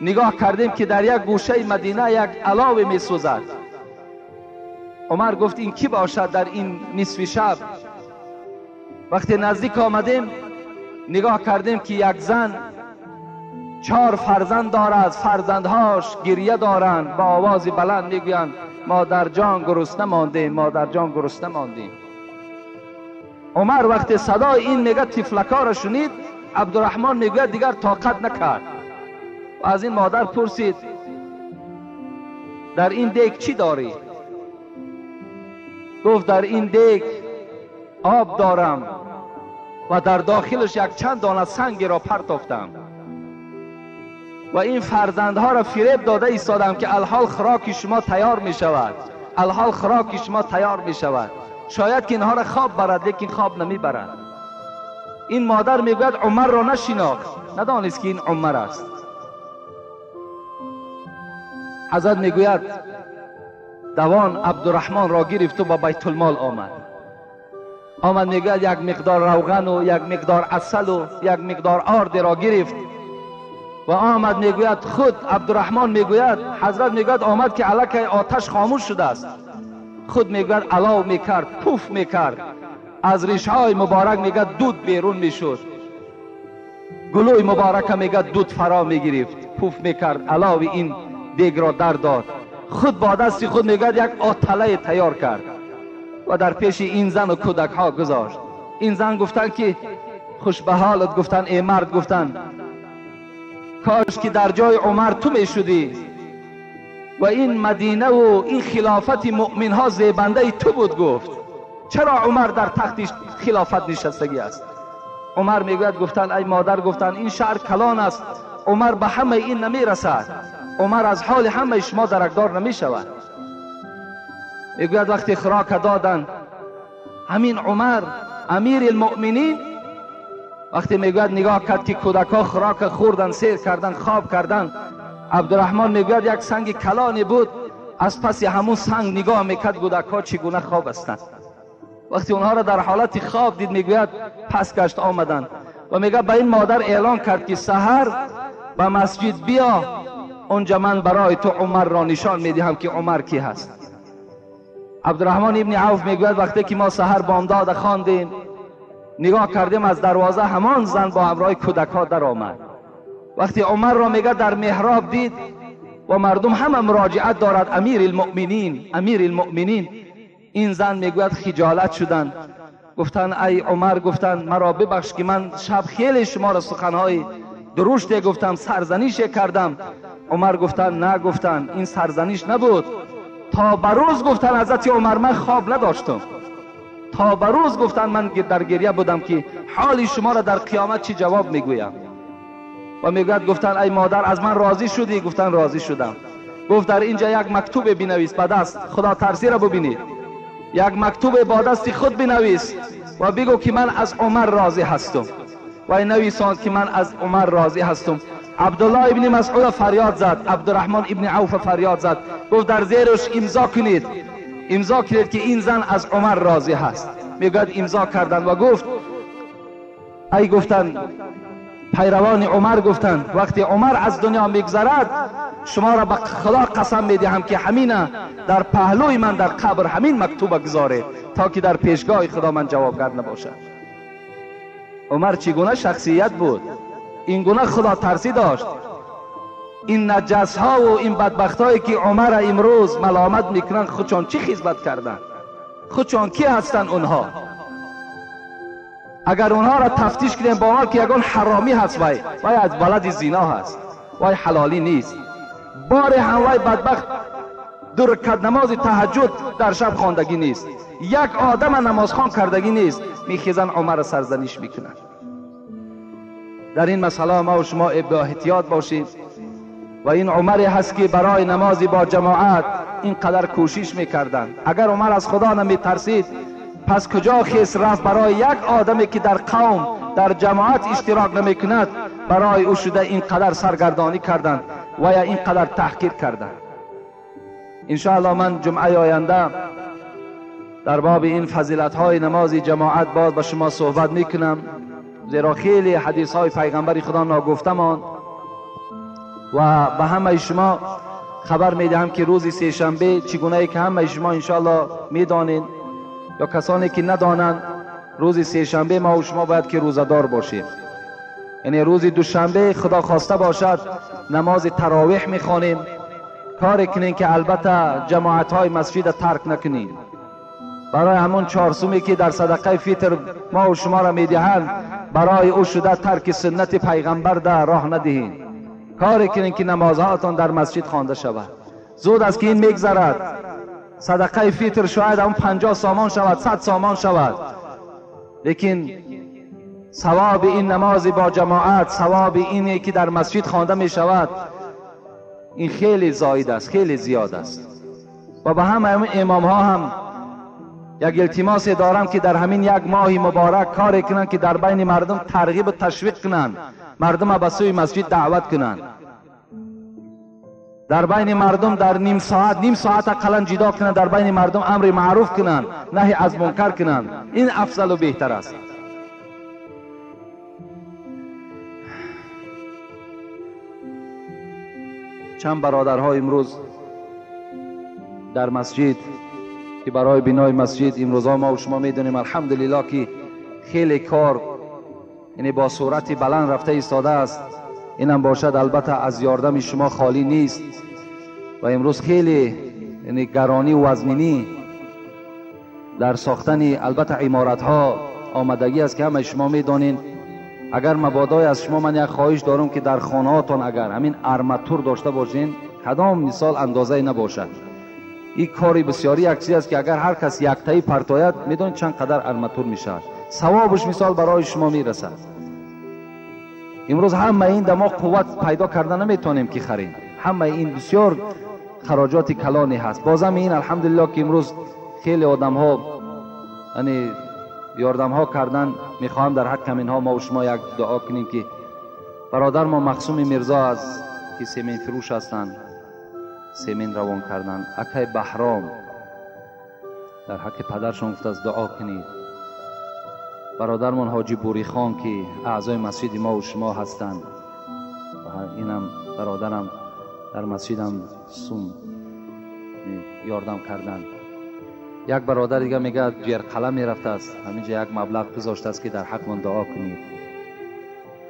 نگاه کردیم که در یک گوشه مدینه یک علاوه میسوزد. عمر گفت این کی باشد در این نصف شب؟ وقتی نزدیک آمدیم نگاه کردیم که یک زن 4 فرزند دارد، فرزندهاش گریه دارند، با آواز بلند میگویند مادر جان گرسنه ماندیم، مادر جان گرسنه ماندیم. عمر وقتی صدای این میگه تفلکا را شنید، عبدالرحمن میگوید دیگر طاقت نکرد و از این مادر پرسید در این دیگ چی داری؟ گفت در این دیگ آب دارم و در داخلش یک چند دانه سنگ را پرتافتم و این فرزندها را فریب داده ایستادم که الحال خوراک شما تیار می شود، الحال خوراک شما تیار می شود. شاید که اینها را خواب برد، لیکن خواب نمی برد. این مادر میگوید عمر را نشناخت، ندانست که این عمر است. حضرت میگوید دوان عبدالرحمن را گرفت و با بیت المال آمد میگوید یک مقدار روغن و یک مقدار عسل و یک مقدار آرد را گرفت و آمد میگوید خود عبدالرحمن میگوید حضرت میگوید آمد که الک آتش خاموش شده است، خود میگوید علاو میکرد، پوف میکرد، از ریشهای مبارک میگوید دود بیرون میشد، گلوی مبارک میگوید دود فرا میگرفت، پوف میکرد، علاو این دیگ را در داد. خود با دست خود میگوید یک آتله تیار کرد و در پیش این زن و کودک ها گذاشت. این زن گفتن که خوش به حالت، گفتن ای مرد، گفتن کاش که در جای عمر تو میشدی و این مدینه و این خلافت مؤمن ها زیبنده تو بود. گفت چرا عمر در تخت خلافت نشستگی است؟ عمر میگوید گفتن ای مادر، گفتن این شهر کلان است، عمر به همه این نمی رسد، عمر از حال همه شما درکدار نمی شود. میگوید وقتی خوراک دادن همین عمر امیر المؤمنین، وقتی میگوید نگاه کرد که کودکا خوراک خوردن، سیر کردن، خواب کردن، عبدالرحمن میگوید یک سنگ کلانی بود، از پس همون سنگ نگاه میکرد کودکا چگونه خواب هستند. وقتی اونها را در حالت خواب دید میگوید پس گشت آمدن و میگه به این مادر اعلان کرد که سحر به مسجد بیا، اونجا من برای تو عمر را نشان میدهم که عمر کی هست. عبدالرحمن ابن عوف میگوید وقتی که ما سحر بامداد خواندیم، نگاه کردیم از دروازه همان زن با همراه کودک‌ها در آمد. وقتی عمر را میگه در محراب دید و مردم همه مراجعت دارد امیر المؤمنین، امیر المؤمنین، این زن میگوید خجالت شدن، گفتن ای عمر، گفتن مرا ببخش که من شب خیلی شما را سخنهای درشت گفتم، سرزنش کردم، عمر گفتن نه، گفتن این سرزنش نبود. تا بروز گفتن حضرت عمر من خواب نداشتم. تا بروز گفتن من در گریه بودم که حال شما را در قیامت چی جواب میگویم. و میگوید گفتن ای مادر از من راضی شدی؟ گفتن راضی شدم. گفت در اینجا یک مکتوب بنویس به دست، خدا ترسی را ببینید. یک مکتوب با دست خود بنویس و بگو که من از عمر راضی هستم. و نویساند که من از عمر راضی هستم. عبدالله ابن مسعود فریاد زد، عبدالرحمن ابن عوف فریاد زد، گفت در زیرش امضا کنید، امضا کنید که این زن از عمر راضی هست. میگوید امضا کردند و گفت ای گفتن پیروان عمر گفتند وقتی عمر از دنیا میگذرد شما را به خدا قسم میدهم که همین در پهلوی من در قبر همین مکتوب گذاره تا که در پیشگاه خدا من جوابگر نباشد. عمر چگونه شخصیت بود، این گونه خدا ترسی داشت. این نجس ها و این بدبخت هایی که عمر امروز ملامت میکنن خودشان چی خدمت کردن؟ خودشان کی هستن اونها؟ اگر اونها را تفتیش کنیم باور که یگان حرامی هست، وای از ولد زنا هست، وای حلالی نیست. بار وای بدبخت دو رکعت نماز تهجد در شب خواندگی نیست، یک آدم نماز خوان کردگی نیست، میخیزن عمر سرزنش میکنن. در این مسئله ما و شما با احتیاط باشیم. و این عمری هست که برای نماز با جماعت اینقدر کوشش میکردن. اگر عمر از خدا نمیترسید پس کجا خیس رفت برای یک آدمی که در قوم در جماعت اشتراک نمیکند برای او شده اینقدر سرگردانی کردند و یا اینقدر تحقیر کردند. انشاءالله من جمعه آینده در باب این فضیلت های نماز جماعت باز با شما صحبت میکنم، زیرا خیلی حدیث های پیغمبر خدا ناگفته ماند و به همه شما خبر میدهم که روز سه شنبه چگونه ای که همه شما انشاءالله میدانید یا کسانی که ندانند روز سه شنبه ما و شما باید که روزدار باشیم. یعنی روز دوشنبه خدا خواسته باشد نماز تراویح میخوانیم. کار کنین که البته جماعت های مسجد ترک نکنین. برای همون چهارسومی که در صدقه فطر ما و شما را میدهند برای او شده ترک سنت پیغمبر در راه ندهین. کار کنین که نمازهاتون در مسجد خوانده شود. زود از که این میگذرد صدقه فطر شاید اون 50 سامان شود، 100 سامان شود، لیکن ثواب این نماز با جماعت، ثواب اینی که در مسجد خوانده می شود، این خیلی زاید است، خیلی زیاد است. و به همه امام ها هم یک التماس دارم که در همین یک ماه مبارک کار کنند که در بین مردم ترغیب و تشویق کنند، مردم به سوی مسجد دعوت کنند. در بین مردم در نیم ساعت اقلا جدا کنند، در بین مردم امر معروف کنند، نهی از منکر کنند. این افضل و بهتر است. چند برادرها امروز در مسجد که برای بنای مسجد امروزها ما و شما میدونیم الحمدلله که خیلی کار یعنی با صورت بلند رفته ایستاده است. اینم باشد البته از یاردم شما خالی نیست و امروز خیلی یعنی گرانی و وزنینی در ساختن البته عمارت ها آمدگی است که همه شما میدانین. اگر مبادای از شما من یک خواهش دارم که در خانه هاتون اگر همین ارماتور داشته باشین کدام مثال اندازه نباشد. این کاری بسیاری یک چیز است که اگر هر کس یک تایی پرتاید میدونید چند قدر ارماتور میشه، ثوابش مثال برای شما میرسد. امروز همه این دما قوت پیدا کردن نمیتونیم که خریم، همه این بسیار خراجات کلانی هست. بازم این الحمدلله که امروز خیلی آدم ها یعنی یاردم ها کردن. میخواهم در حق اینها ما و شما یک دعا کنیم که برادر ما مقسوم میرزا از که سیمین فروش هستند، سیمین روان کردن، اکای بهرام در حق پدرشون گفت از دعا کنید. برادرمان حاجی بوری خان که اعضای مسجد ما و شما هستند و اینم برادرم در مسجدم سوم یاردم کردن. یک برادر دیگه میگه جیر قلم میرفته است، همینجا یک مبلغ گذاشته است که در حق من دعا کنید.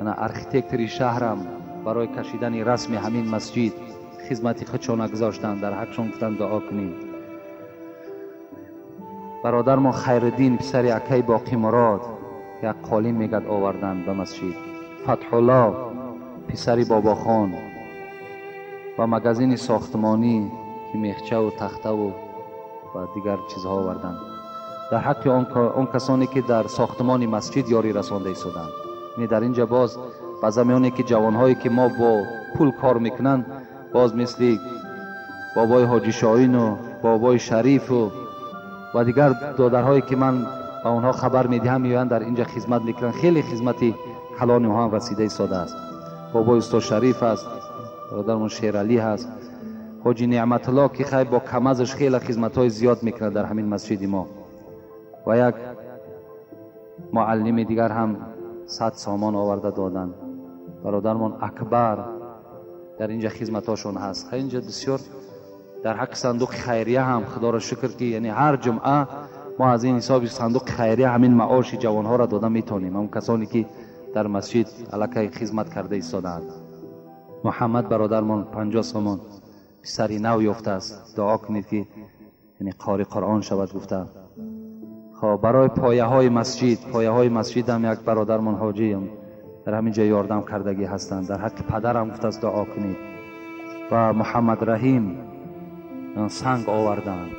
انا ارکیتکتری شهرم برای کشیدن رسم همین مسجد خدمتی خودشان گذاشتن، در حقشون گفتن دعا کنید. برادر ما خیرالدین پسر اکای باقی مراد یک قالین میگد آوردن به مسجد. فتح الله پسر بابا خان و مگزین ساختمانی که میخچه و تخته و دیگر چیزها آوردند در حق آن کسانی که در ساختمان مسجد یاری رسانده ایستادند. در اینجا باز به زمانی که جوانهایی که ما با پول کار میکنند، باز مثل بابای حاجی شاهین و بابای شریف و دیگر دادرهایی که من با اونها خبر میدهم میآیند در اینجا خدمت میکنند. خیلی خدمتی کلان اونها هم رسیده ایستاده است. بابای استاد شریف است، برادرمون شیرعلی هست، حاجی نعمت الله که خیلی با کم ازش خیلی خدمت‌های زیاد میکنه در همین مسجد ما، و یک معلم دیگر هم 100 سامان آورده دادن. برادرمون اکبر در اینجا خدمتاشون هست. اینجا بسیار در حق صندوق خیریه هم خدا را شکر که یعنی هر جمعه ما از این حساب صندوق خیریه همین معاش جوانها را دادن میتونیم، اون کسانی که در مسجد علاقه خدمت کرده ایستادند. محمد برادرمون 50 سامان سری نو یافته است، دعا کنید که یعنی قاری قرآن شود گفته. خب برای پایه های مسجد هم یک برادرمون حاجی هم در همین جای یاردم کردگی هستند، در حق پدرم گفته است دعا کنید. و محمد رحیم سنگ آوردند